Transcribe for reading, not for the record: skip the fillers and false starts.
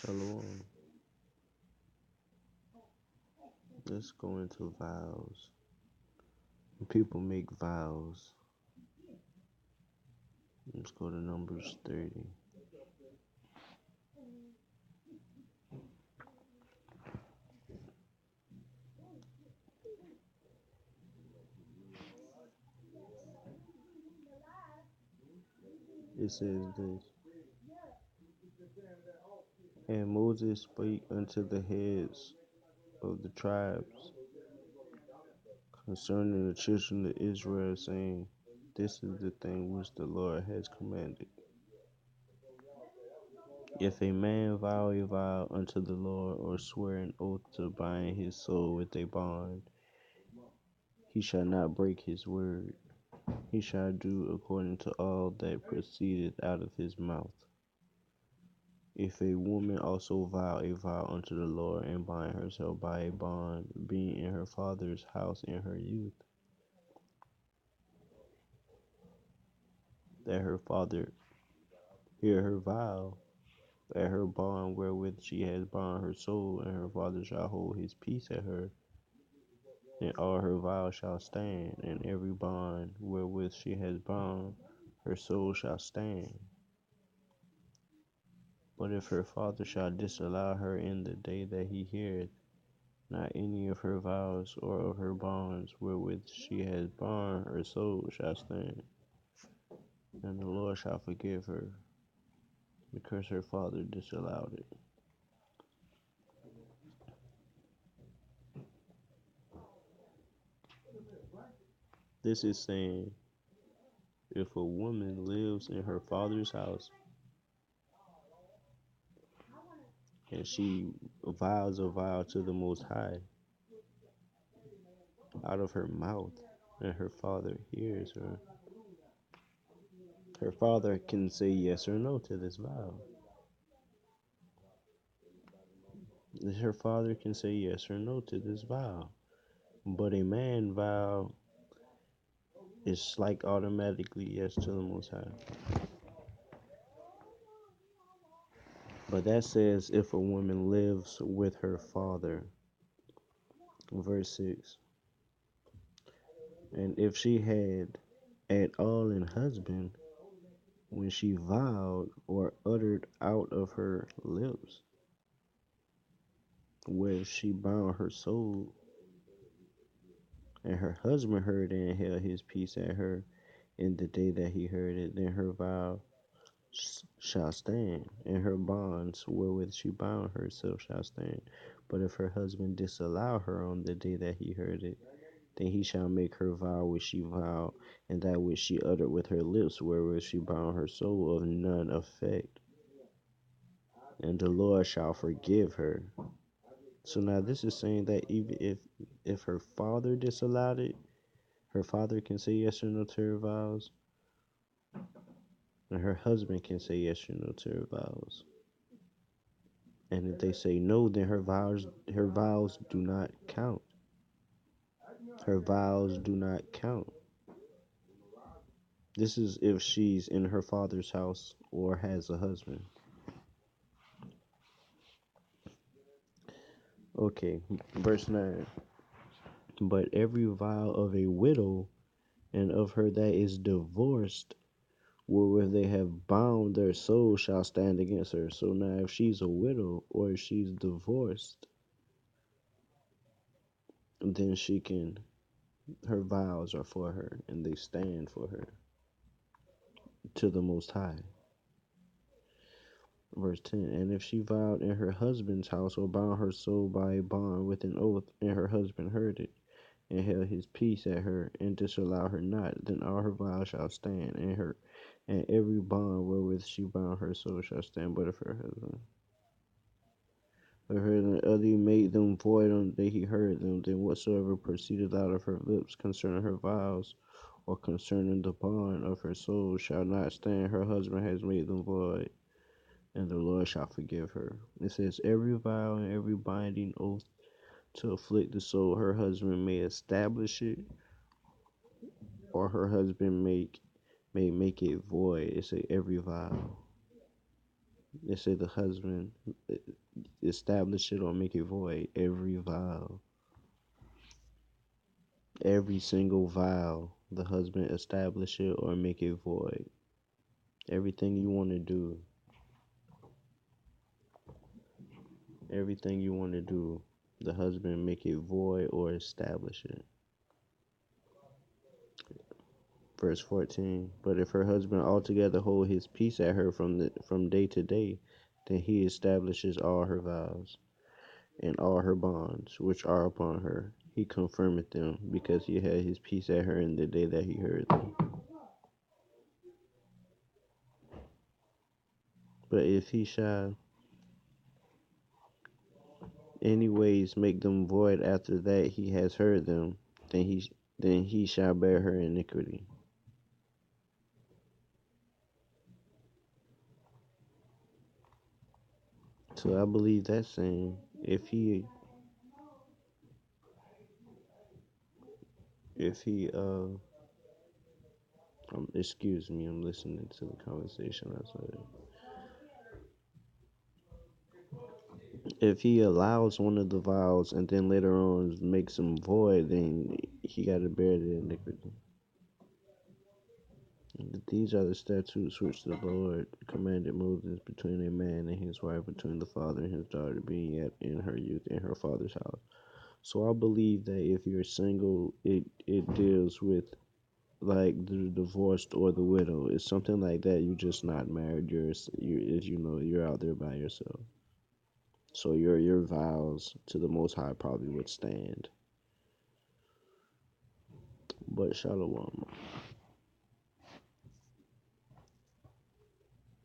Shalom. Let's go into vows. People make vows. Let's go to Numbers 30. It says this. And Moses spake unto the heads of the tribes concerning the children of Israel, saying, This is the thing which the Lord has commanded. If a man vow a vow unto the Lord, or swear an oath to bind his soul with a bond, he shall not break his word. He shall do according to all that proceedeth out of his mouth. If a woman also vow a vow unto the Lord, and bind herself by a bond, being in her father's house in her youth, that her father hear her vow, that her bond wherewith she has bound her soul, and her father shall hold his peace at her, then all her vows shall stand, and every bond wherewith she has bound her soul shall stand. But if her father shall disallow her in the day that he heareth not any of her vows or of her bonds wherewith she has bound her soul shall stand, and the Lord shall forgive her, because her father disallowed it. This is saying, if a woman lives in her father's house and she vows a vow to the Most High out of her mouth, and her father hears her father can say yes or no to this vow. Her father can say yes or no to this vow. But a man vow is like automatically yes to the Most High. But that says if a woman lives with her father. Verse 6. And if she had at all an husband, when she vowed or uttered out of her lips, where she bound her soul, and her husband heard it and held his peace at her in the day that he heard it, then her vow shall stand, and her bonds wherewith she bound herself shall stand. But if her husband disallow her on the day that he heard it, then he shall make her vow which she vowed, and that which she uttered with her lips, wherewith she bound her soul, of none effect, and the Lord shall forgive her. So now this is saying that even if her father disallowed it, her father can say yes or no to her vows, and her husband can say yes or no to her vows. And if they say no, then her vows do not count. Her vows do not count. This is if she's in her father's house or has a husband. Okay, verse 9. But every vow of a widow and of her that is divorced, wherewith they have bound their soul, shall stand against her. So now if she's a widow or if she's divorced, then her vows are for her and they stand for her to the Most High. Verse 10. And if she vowed in her husband's house, or bound her soul by a bond with an oath, and her husband heard it, and held his peace at her, and disallowed her not, then all her vows shall stand, and every bond wherewith she bound her soul shall stand. But if her husband heard and other made them void on the day he heard them, then whatsoever proceeded out of her lips concerning her vows, or concerning the bond of her soul, shall not stand. Her husband has made them void, and the Lord shall forgive her. It says, every vow and every binding oath to afflict the soul, her husband may establish it, or her husband may make it void. It say every vow. It said the husband establish it or make it void. Every vow, every single vow, the husband establish it or make it void. Everything you want to do, everything you want to do, the husband make it void or establish it. Verse 14. But if her husband altogether hold his peace at her from day to day, then he establishes all her vows and all her bonds which are upon her. He confirmeth them, because he had his peace at her in the day that he heard them. But if he shall anyways make them void after that he has heard them, then he shall bear her iniquity. So I believe that's saying if he excuse me, I'm listening to the conversation outside. If he allows one of the vows and then later on makes them void, then he got to bear the iniquity. These are the statutes which the Lord commanded Moses between a man and his wife, between the father and his daughter, being yet in her youth in her father's house. So I believe that if you're single, it deals with like the divorced or the widow. It's something like that. You're just not married. You're out there by yourself. So your vows to the Most High probably would stand. But shalom.